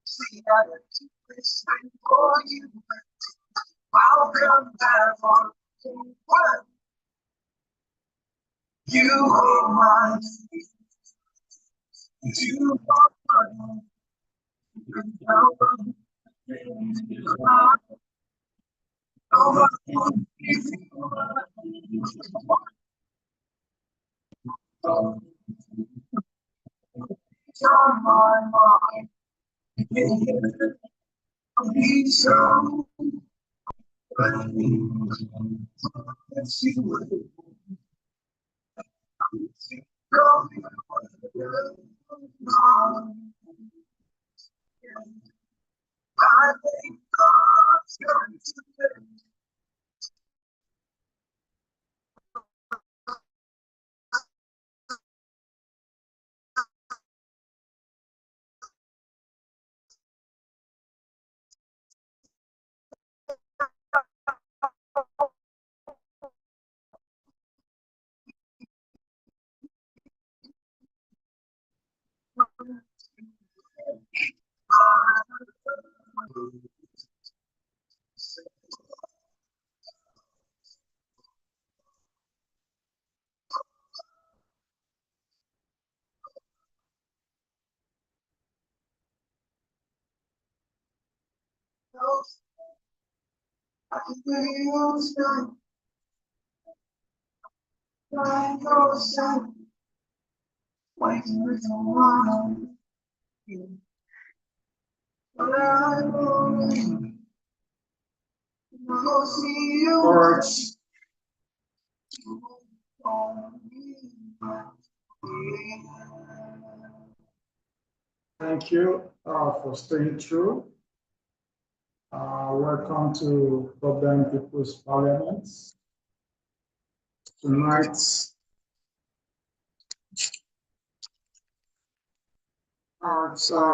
See, I listen for you. I'll come back on what you hold my feet. You are mine. On my mind, be so. Let's see what I think God's going to I feel tonight, like no sun, waiting with a one. But I will see you. All right. Thank you for staying through. Welcome to COPDEM People's Parliament. Tonight,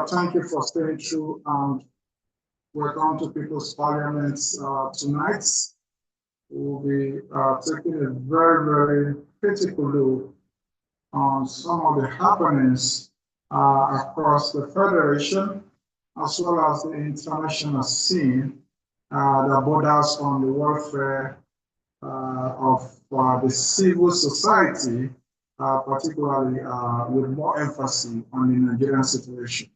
thank you for staying through and welcome to People's Parliament. Tonight, we'll be taking a very, very critical look on some of the happenings across the Federation, as well as the international scene that borders on the welfare of the civil society, particularly with more emphasis on the Nigerian situation.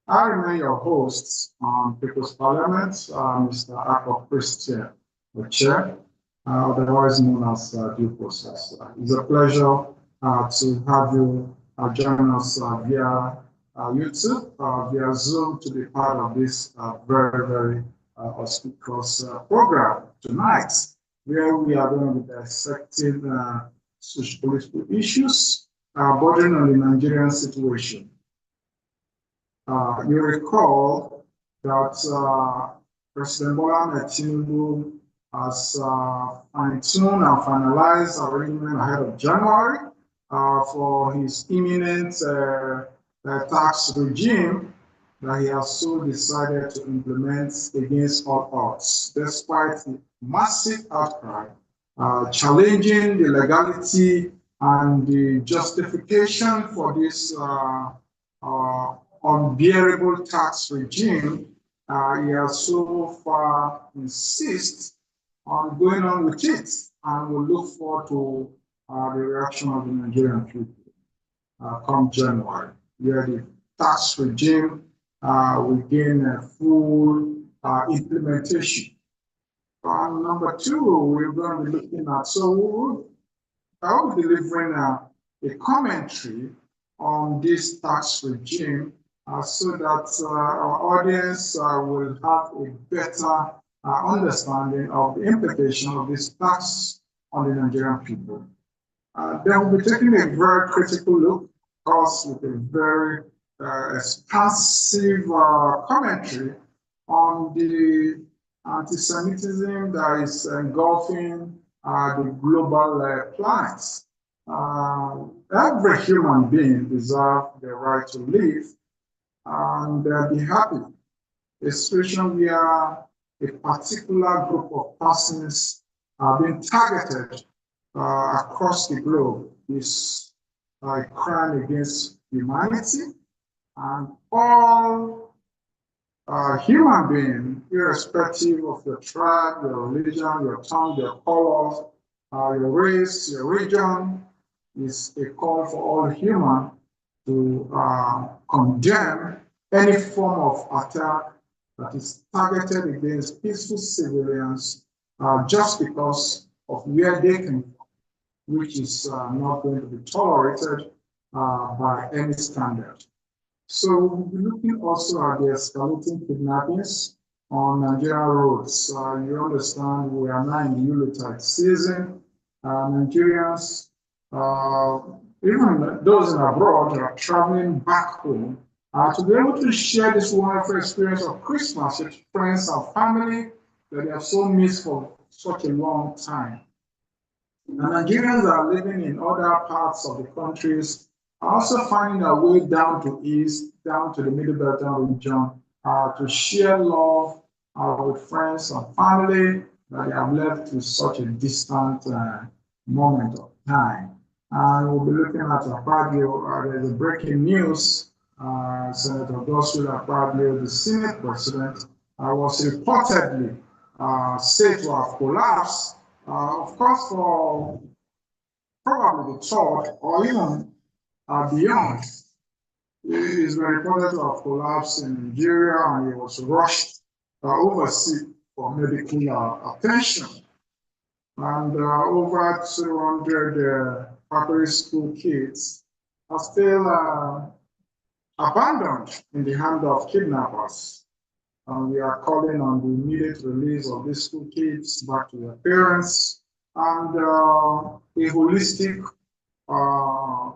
I remain your host on People's Parliament, Mr. Akok Christian, the chair, otherwise known as due process. It's a pleasure to have you join us via YouTube, via Zoom, to be part of this very, very auspicious program tonight, where we are going to be dissecting socio-political issues bordering on the Nigerian situation. You recall that President Bola Tinubu has fine-tuned and finalized arrangement ahead of January for his imminent tax regime that he has so decided to implement against all odds, despite the massive outcry challenging the legality and the justification for this unbearable tax regime. He has so far insisted on going on with it, and we'll look forward to the reaction of the Nigerian people come January, where the tax regime will gain a full implementation. Number two, we're going to be looking at, so I'll be delivering a commentary on this tax regime so that our audience will have a better understanding of the implication of this tax on the Nigerian people. Then we'll be taking a very critical look, of course, with a very expansive commentary on the anti-Semitism that is engulfing the global planet. Every human being deserves the right to live and be happy. A situation where a particular group of persons are being targeted across the globe is a crime against humanity, And all human being, irrespective of your tribe, your religion, your tongue, your color, your race, your region, is a call for all human to condemn any form of attack that is targeted against peaceful civilians just because of where they came from, which is not going to be tolerated by any standard. So we'll be looking also at the escalating kidnappings on Nigerian roads. You understand we are now in the Yuletide season. Nigerians, uh, even those in abroad, are traveling back home to be able to share this wonderful experience of Christmas with friends and family that they have so missed for such a long time. And Nigerians that are living in other parts of the countries are also finding their way down to east, down to the Middle Beltline region, to share love with friends and family that they have left to such a distant moment of time. And we'll be looking at Akpabio. There's a breaking news. Senator Godswill Akpabio, the Senate president, was reportedly said to have collapsed, of course, for probably the third or even beyond. He is reported to have collapsed in Nigeria and he was rushed overseas for medical attention. And over 200 primary school kids are still abandoned in the hand of kidnappers. And we are calling on the immediate release of these school kids back to their parents and a holistic uh,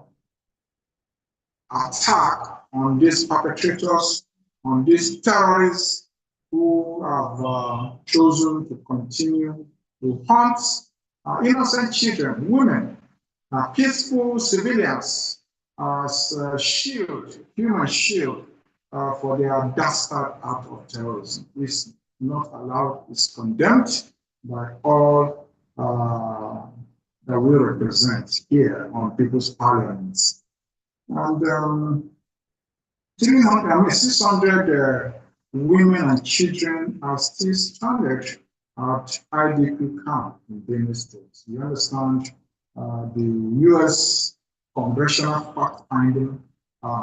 attack on these perpetrators, on these terrorists who have chosen to continue to hunt innocent children, women, peaceful civilians as a shield, human shield for their dastard act of terrorism. Is not allowed, is condemned by all that we represent here on People's Parliament. And 600 women and children are still stranded at IDP camp in Benue State. You understand the U.S. Congressional Fact-Finding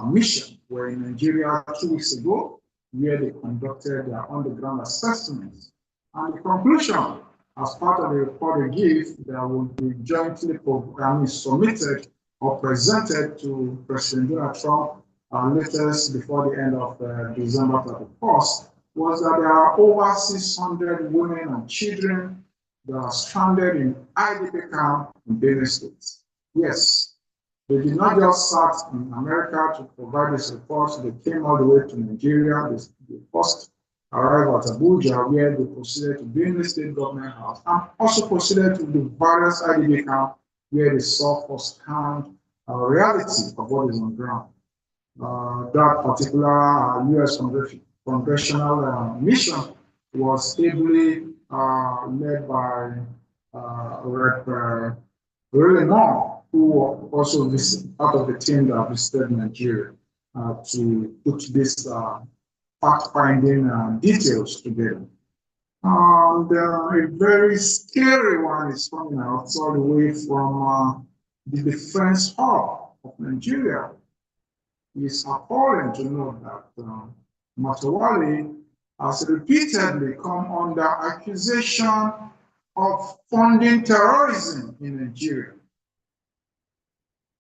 Mission were in Nigeria 2 weeks ago, where they conducted their underground assessments. And the conclusion, as part of the report they give, that will be jointly submitted or presented to President Donald Trump latest before the end of December 31st, was that there are over 600 women and children that are stranded in IDP camp in Benue State. Yes, they did not just start in America to provide this report, they came all the way to Nigeria. They first arrived at Abuja, where they proceeded to Benue State Government House, and also proceeded to the various IDP camp where they saw firsthand reality of what is on ground. That particular U.S. congressional mission was ably led by Rep. Really Moore, who also visited out of the team that visited Nigeria to put this fact-finding details together. And a very scary one is coming out all the way from the defense hub of Nigeria. It's appalling to know that Matawale has repeatedly come under accusation of funding terrorism in Nigeria.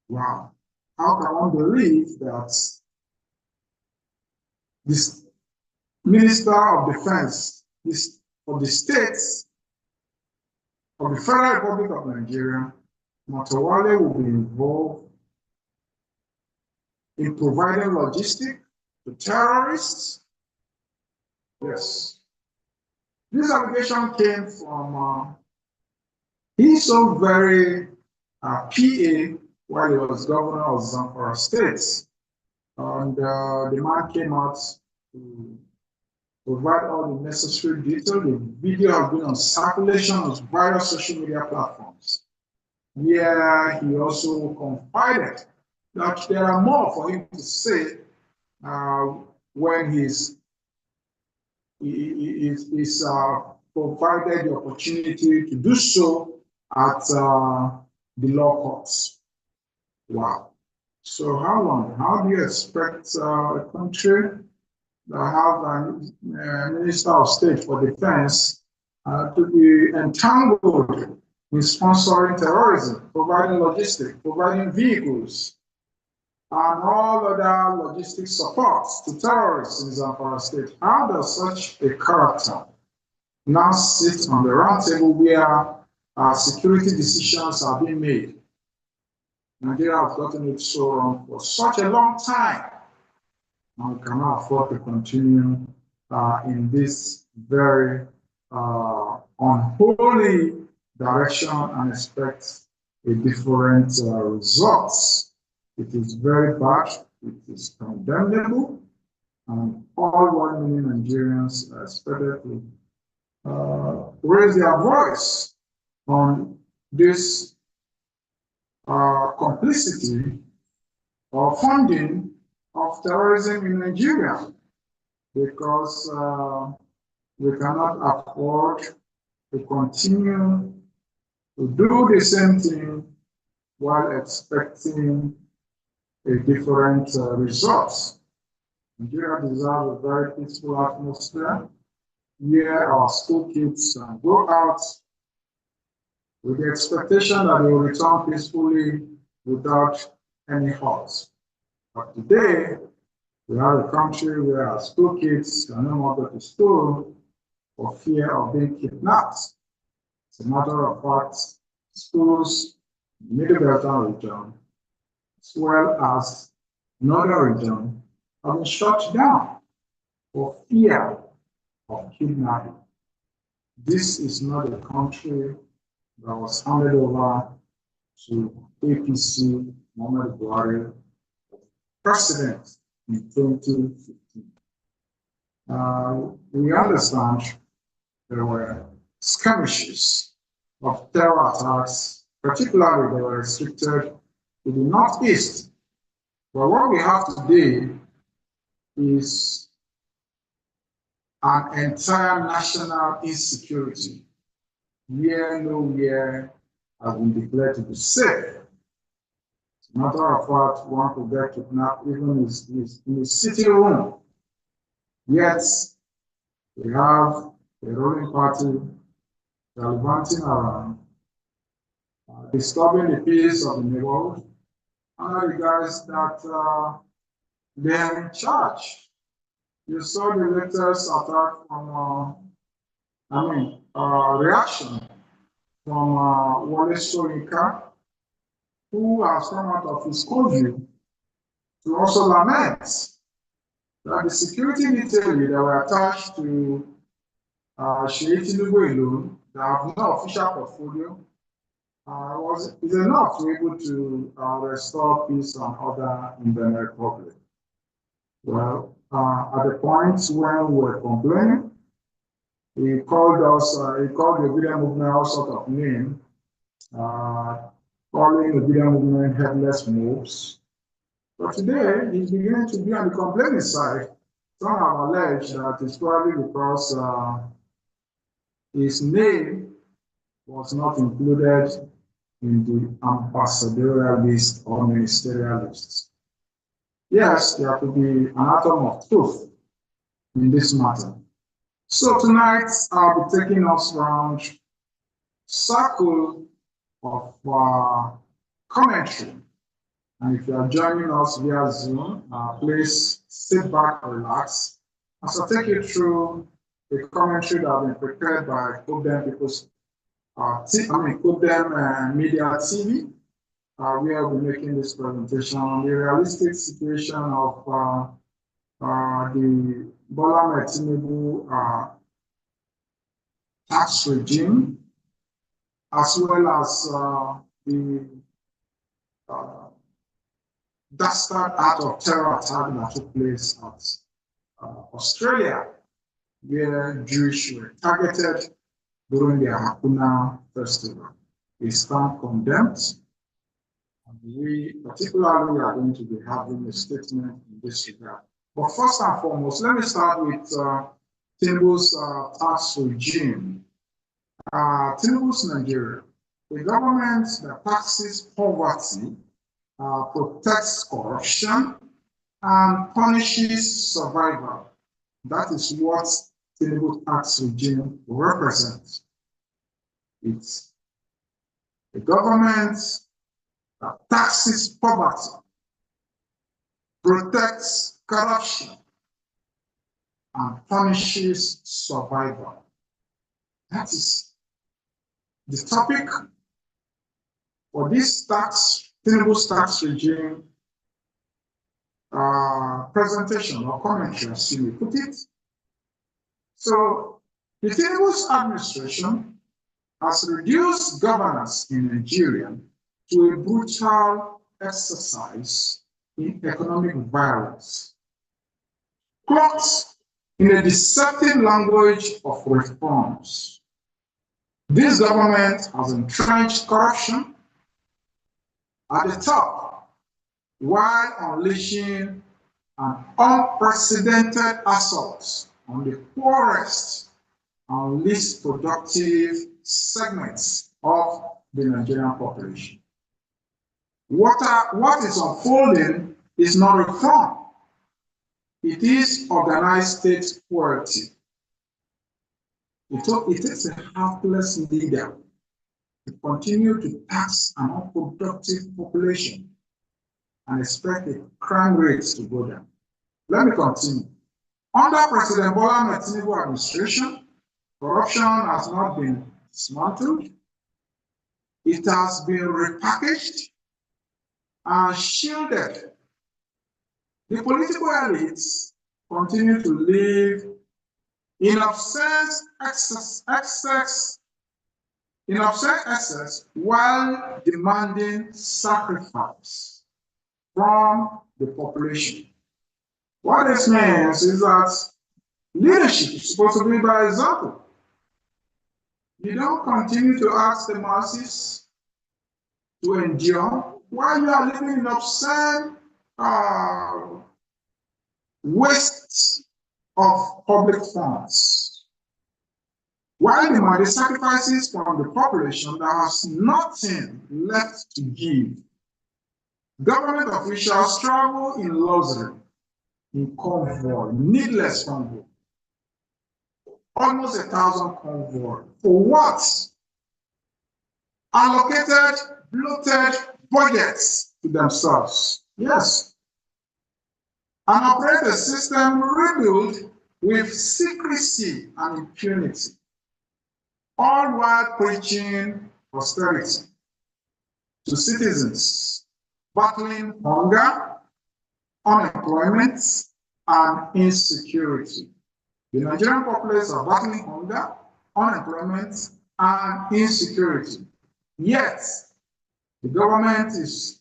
Wow. How can one believe that this Minister of Defense of the states of the Federal Republic of Nigeria, Matawale, will be involved in providing logistics to terrorists? Yes. This allegation came from he's so very PA while he was governor of Zamfara State. And the man came out to provide all the necessary details. The video has been on circulation on various social media platforms, where he also confided that there are more for him to say uh, when he's provided the opportunity to do so at the law courts. Wow. So how long? How do you expect a country that have a Minister of State for Defense to be entangled in sponsoring terrorism, providing logistics, providing vehicles, and all other logistic support to terrorists in Zamfara State? How does such a character now sit on the round table where security decisions are being made? Nigeria has gotten it so wrong for such a long time, and we cannot afford to continue in this very unholy direction and expect a different results. It is very bad, it is condemnable, and all 1 million Nigerians are expected to raise their voice on this complicity or funding of terrorism in Nigeria, because we cannot afford to continue to do the same thing while expecting a different result. Nigeria deserves a very peaceful atmosphere where our school kids can go out with the expectation that they will return peacefully without any hurt. But today, we have a country where our school kids can no more go to school for fear of being kidnapped. As a matter of fact, schools in the Middle Delta region, as well as Northern region, have been shut down for fear of kidnapping. This is not a country that was handed over to APC Muhammad Buhari, president in 2015. We understand there were skirmishes of terror attacks, particularly they were restricted to the northeast. But what we have today is an entire national insecurity where nowhere has been declared to be safe. As a matter of fact, one could get kidnapped even in a sitting room. Yet, we have a ruling party gallivanting around, disturbing the peace of the neighborhood, under the guise that they are in charge. You saw the latest attack from, reaction from Wale Soyinka, who has come out of his country to also lament that the security detail that were attached to Tinubu alone, that have no official portfolio, is enough to be able to restore peace and order in the Republic. Well, at the point when we were complaining, he called the Obedient Movement all sort of name, calling the Obedient Movement headless mobs. But today, he's beginning to be on the complaining side. Some have alleged that it's probably because his name was not included in the ambassadorial list or ministerial lists. Yes, there could be an atom of truth in this matter. So tonight, I'll be taking us around circle of commentary. And if you are joining us via Zoom, please sit back and relax. As I take you through the commentary that has been prepared by COPDEM Media TV, where we'll be making this presentation on the realistic situation of the Bola Tinubu tax regime, as well as the dastard act of terror attack that took place at Australia, where Jewish were targeted during their Hakuna festival. We stand condemned, and we particularly are going to be having a statement in this regard. But first and foremost, let me start with Tinubu's tax regime. Tinubu's Nigeria, a government that taxes poverty, protects corruption, and punishes survival. That is what Tinubu tax regime represents. It's a government that taxes poverty, protects corruption, and punishes survival. That is the topic for this Tinubu's tax regime presentation or commentary, as you may put it. So, the Tinubu's administration has reduced governance in Nigeria to a brutal exercise in economic violence, cloaked in a deceptive language of reforms. This government has entrenched corruption at the top while unleashing an unprecedented assault on the poorest and least productive segments of the Nigerian population. What is unfolding is not reform. It is organized state cruelty. It takes a helpless leader to continue to tax an unproductive population and expect the crime rates to go down. Let me continue. Under President Bola Ahmed Tinubu administration, corruption has not been dismantled. It has been repackaged and shielded. The political elites continue to live in obscene excess while demanding sacrifice from the population. What this means is that leadership is supposed to be by example. You don't continue to ask the masses to endure while you are living in obscene waste of public funds. While demanding sacrifices from the population that has nothing left to give, government officials travel in luxury, in convoy, needless convoy. Almost 1,000 convoy. For what? Allocated, bloated budgets to themselves. Yes. And operate a system riddled with secrecy and impunity, all while preaching austerity to citizens battling hunger, unemployment, and insecurity. The Nigerian populace are battling hunger, unemployment, and insecurity. Yet, the government is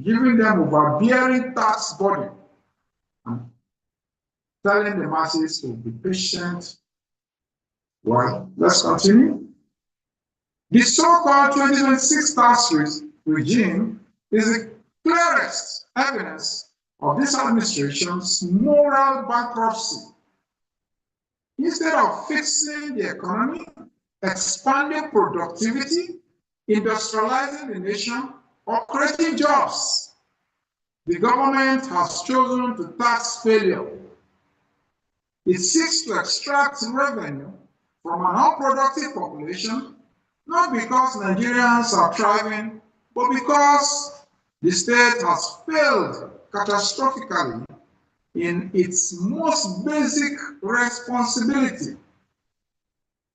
giving them overbearing tax burden and telling the masses to be patient. Well, let's continue. The so-called 2026 tax regime is the clearest evidence of this administration's moral bankruptcy. Instead of fixing the economy, expanding productivity, industrializing the nation, or creating jobs, the government has chosen to tax failure. It seeks to extract revenue from an unproductive population, not because Nigerians are thriving, but because the state has failed catastrophically in its most basic responsibility.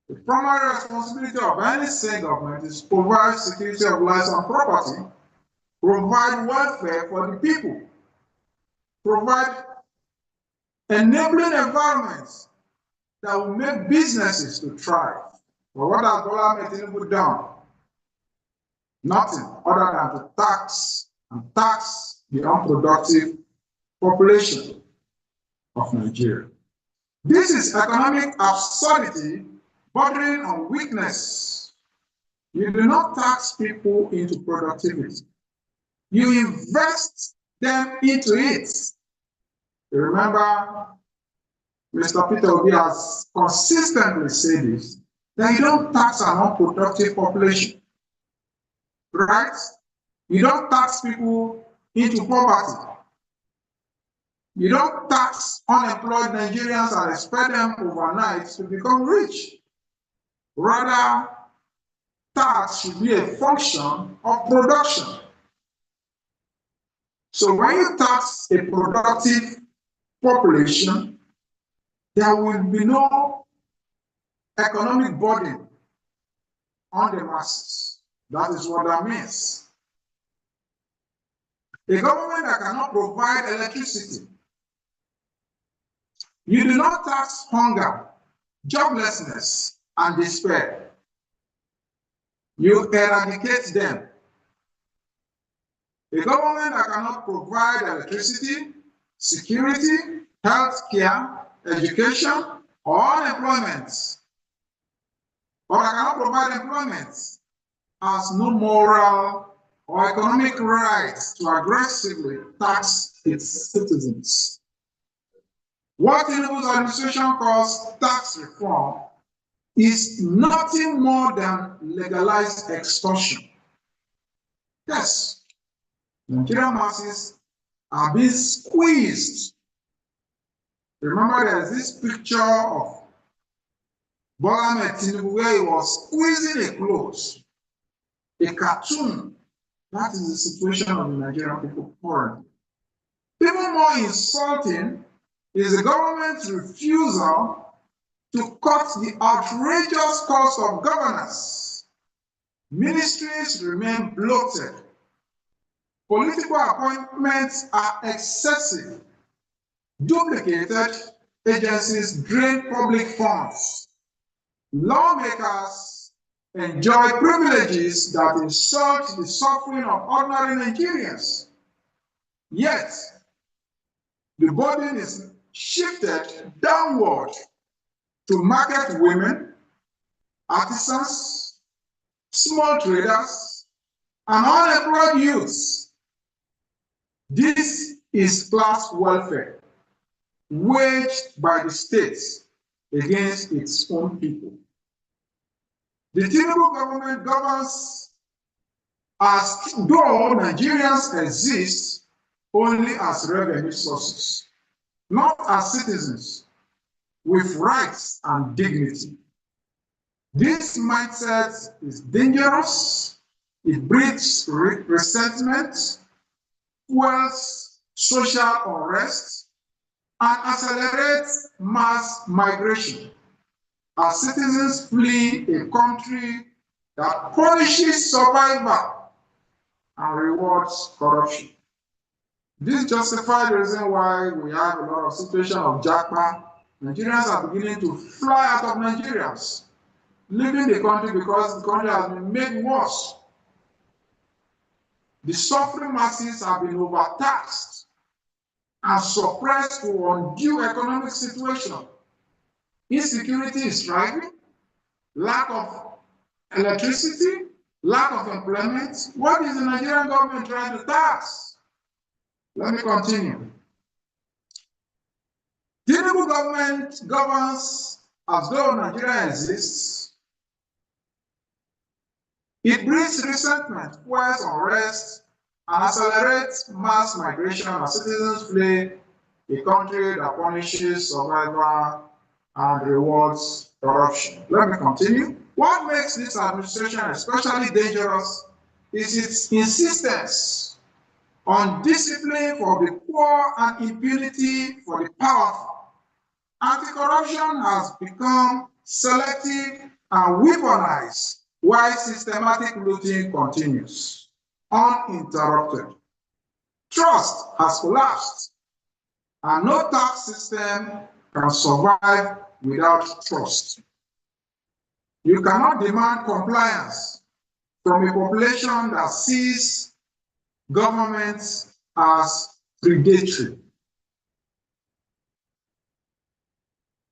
The primary responsibility of any state government is to provide security of lives and property, provide welfare for the people, provide enabling environments that will make businesses to thrive. But what has Bola Ahmed Tinubu done? Nothing other than to tax and tax the unproductive population of Nigeria. This is economic absurdity bordering on weakness. You do not tax people into productivity. You invest them into it. You remember, Mr. Peter Obi has consistently said this, that you don't tax an unproductive population, right? You don't tax people into poverty. You don't tax unemployed Nigerians and expect them overnight to become rich. Rather, tax should be a function of production. So when you tax a productive population, there will be no economic burden on the masses. That is what that means. A government that cannot provide electricity, you do not tax hunger, joblessness, and despair. You eradicate them. A government that cannot provide electricity, security, health care, education, or unemployment, or that cannot provide employment, has no moral or economic right to aggressively tax its citizens. What Tinubu's administration calls tax reform is nothing more than legalized extortion. Yes, Nigerian masses are being squeezed. Remember, there's this picture of Bola Ahmed Tinubu where he was squeezing a clothes, a cartoon. That is the situation of the Nigerian people currently. Even more insulting is the government's refusal to cut the outrageous cost of governance. Ministries remain bloated. Political appointments are excessive. Duplicated agencies drain public funds. Lawmakers enjoy privileges that insult the suffering of ordinary Nigerians. Yet, the burden is shifted downward to market women, artisans, small traders, and unemployed youths. This is class welfare waged by the state against its own people. The Tinubu government governs as though Nigerians exist only as revenue sources, not as citizens with rights and dignity. This mindset is dangerous. It breeds resentment, fuels social unrest, and accelerates mass migration as citizens flee a country that punishes survival and rewards corruption. This justifies the reason why we have a lot of situation of jackpot. Nigerians are beginning to fly out of Nigerians, leaving the country because the country has been made worse. The suffering masses have been overtaxed and suppressed to undue economic situation. Insecurity is thriving, lack of electricity, lack of employment. What is the Nigerian government trying to tax? Let me continue. Tinubu government governs as though Nigeria exists. It breeds resentment, fuels unrest, and accelerates mass migration as citizens flee a country that punishes survival and rewards corruption. Let me continue. What makes this administration especially dangerous is its insistence on discipline for the poor and impunity for the powerful. Anti-corruption has become selective and weaponized while systematic looting continues, uninterrupted. Trust has collapsed, and no tax system can survive without trust. You cannot demand compliance from a population that sees governments as predatory.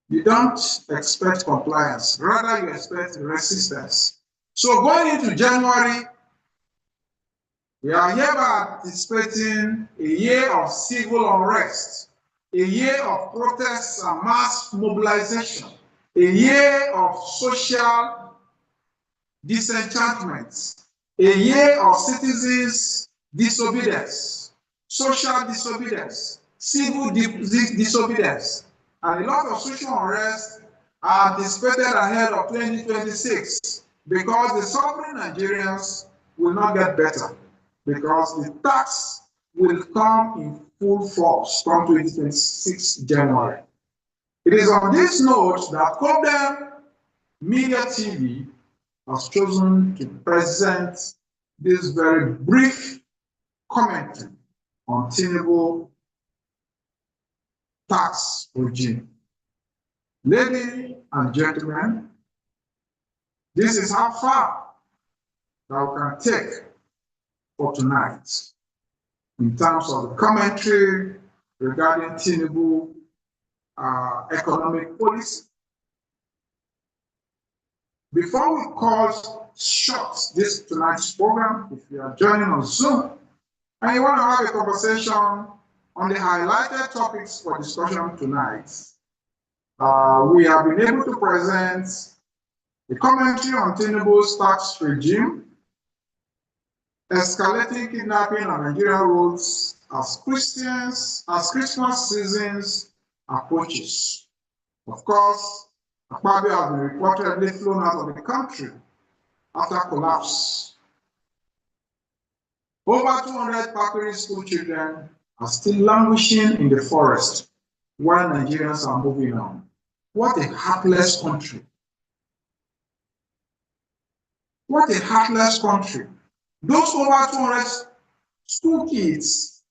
You don't expect compliance, rather you expect resistance. So going into January, we are hereby anticipating a year of civil unrest a year of protests and mass mobilization, a year of social disenchantment, a year of citizens' disobedience, social disobedience, civil disobedience, and a lot of social unrest are anticipated ahead of 2026 because the suffering Nigerians will not get better because the tax will come in full force from 2026 January. It is on this note that COPDEM Media TV has chosen to present this very brief commentary on Tinubu tax regime. Ladies and gentlemen, this is how far that we can take for tonight in terms of the commentary regarding Tinubu economic policy. Before we call short this tonight's program, if you are joining on Zoom and you want to have a conversation on the highlighted topics for discussion tonight, we have been able to present a commentary on Tinubu's tax regime, escalating kidnapping on Nigerian roads as Christmas seasons approaches. Of course, Akpabio has been reportedly flown out of the country after collapse. Over 200 Pakuri school children are still languishing in the forest while Nigerians are moving on. What a heartless country. What a heartless country. Those over 200 school kids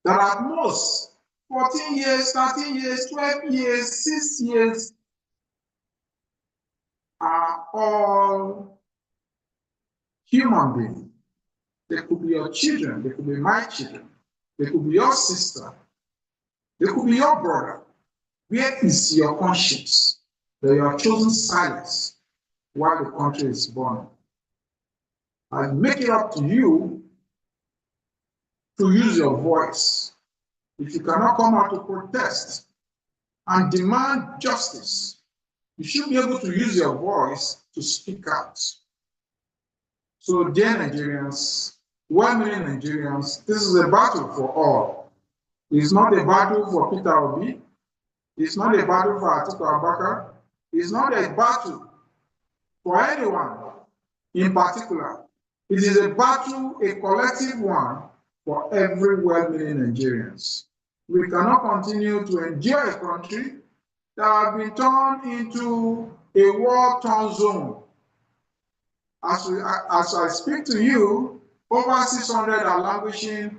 that are at most 14 years, 13 years, 12 years, 6 years are all human beings. They could be your children, they could be my children, they could be your sister, they could be your brother. Where is your conscience that you have chosen silence while the country is burning? I make it up to you to use your voice. If you cannot come out to protest and demand justice, you should be able to use your voice to speak out. So, dear Nigerians, well-meaning Nigerians, this is a battle for all. It's not a battle for Peter Obi. It's not a battle for Atiku Abubakar. It's not a battle for anyone in particular. It is a battle, a collective one, for every well-meaning Nigerians. We cannot continue to endure a country that has been turned into a war-torn zone. As I speak to you, over 600 are languishing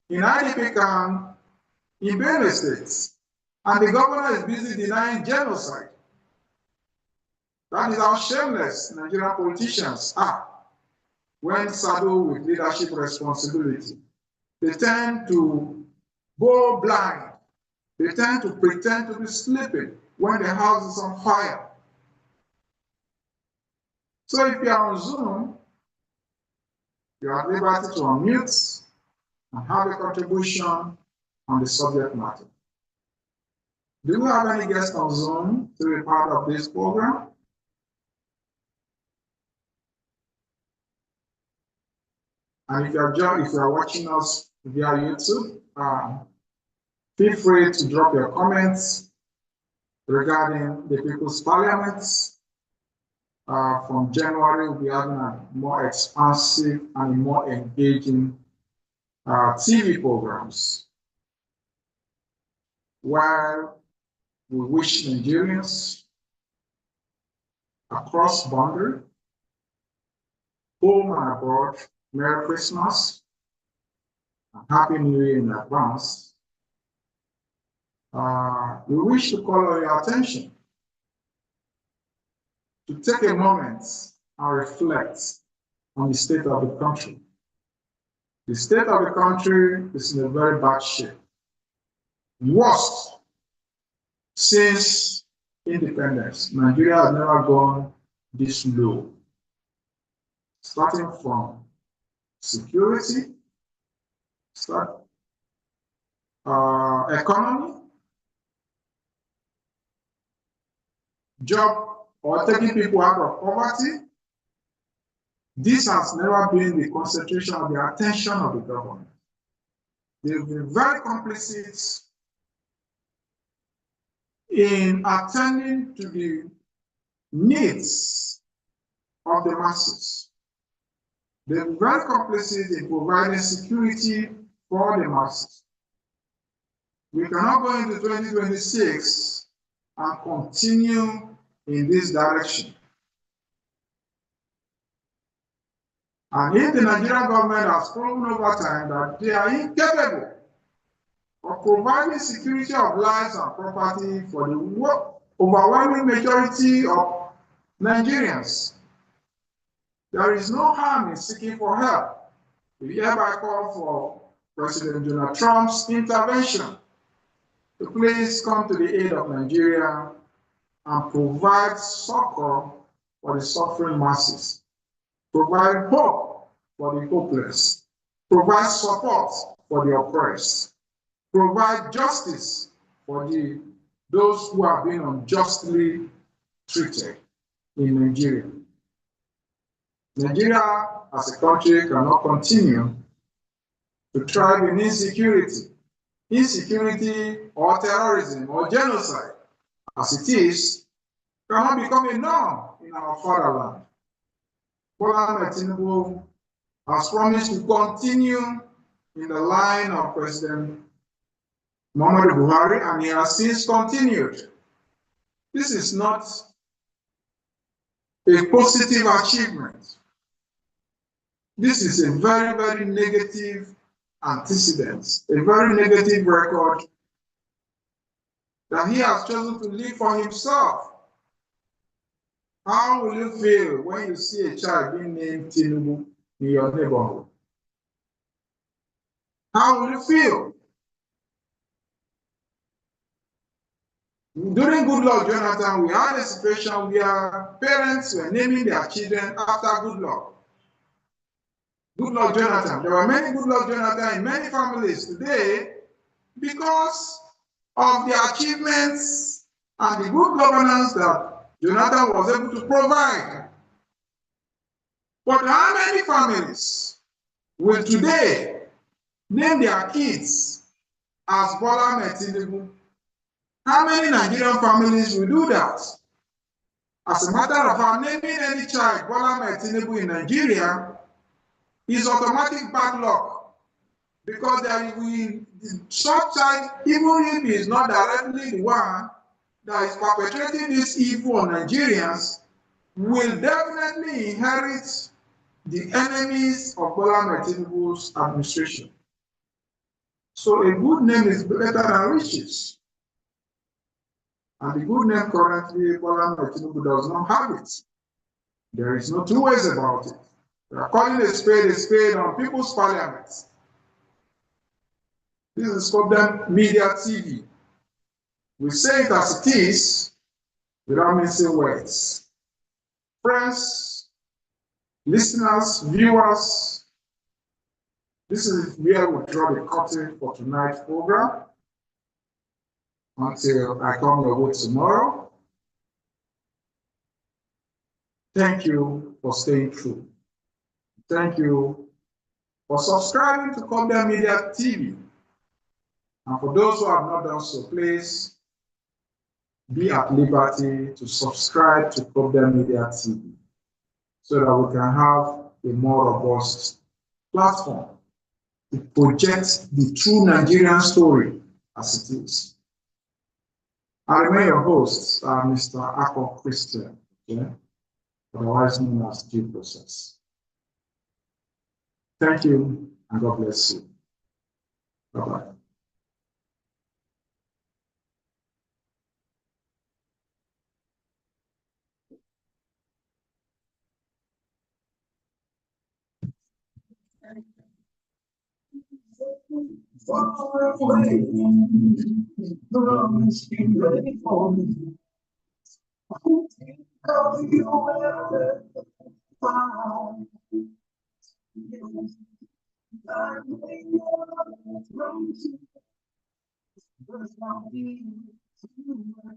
in IDP camp in Benue State, and the governor is busy denying genocide. That is how shameless Nigerian politicians are when saddled with leadership responsibility. They tend to go blind. They tend to pretend to be sleeping when the house is on fire. So if you are on Zoom, you are at liberty to unmute and have a contribution on the subject matter. Do we have any guests on Zoom to be part of this program? And if you are watching us via YouTube, feel free to drop your comments regarding the People's Parliament. From January, we'll be having a more expansive and more engaging TV programs where we wish Nigerians across boundary, home and abroad, Merry Christmas and Happy New Year in advance. We wish to call your attention to take a moment and reflect on the state of the country. The state of the country is in a very bad shape. Worst since independence. Nigeria has never gone this low. Starting from security, economy, job or taking people out of poverty. This has never been the concentration of the attention of the government. They've been very complicit in attending to the needs of the masses. They've been very complicit in providing security for the masses. We cannot go into 2026 and continue in this direction. And if the Nigerian government has proven over time that they are incapable of providing security of lives and property for the overwhelming majority of Nigerians, there is no harm in seeking for help. We hereby call for President Donald Trump's intervention to please come to the aid of Nigeria and provide succor for the suffering masses, provide hope for the hopeless, provide support for the oppressed, provide justice for those who have been unjustly treated in Nigeria. Nigeria as a country cannot continue to thrive in insecurity or terrorism or genocide as it is cannot become a norm in our fatherland. Bola Tinubu has promised to continue in the line of President Muhammadu Buhari, and he has since continued. This is not a positive achievement. This is a very, very negative antecedent, a very negative record that he has chosen to live for himself. How will you feel when you see a child being named Tinubu in your neighborhood? How will you feel? During Goodluck Jonathan, we had a situation where parents were naming their children after Goodluck. Goodluck Jonathan. There were many Goodluck Jonathan in many families today because of the achievements and the good governance that Jonathan was able to provide. But how many families will today name their kids as Bola Tinubu? How many Nigerian families will do that? As a matter of fact, naming any child Bola Tinubu in Nigeria is automatic bad luck, because the such child, even if he is not directly the one that is perpetrating this evil on Nigerians, will definitely inherit the enemies of Bola Tinubu's administration. So a good name is better than riches. And the good name currently, Bola Tinubu does not have it. There is no two ways about it. We are calling a spade on People's Parliament. This is COPDEM Media TV. We say it as it is without missing words. Friends, listeners, viewers, this is where we draw the curtain for tonight's program. Until I come your way tomorrow, thank you for staying true. Thank you for subscribing to COPDEM Media TV. And for those who have not done so, please be at liberty to subscribe to COPDEM Media TV so that we can have a more robust platform to project the true Nigerian story as it is. I remain your host, Mr. Akon Christian, okay? Otherwise known as due process. Thank you, and God bless you. Bye-bye. Far away, promise be ready for me. I'll be wherever found. I may not from you, but I'll be too much.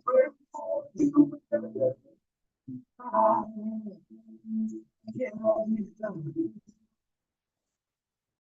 pray for you. Yeah,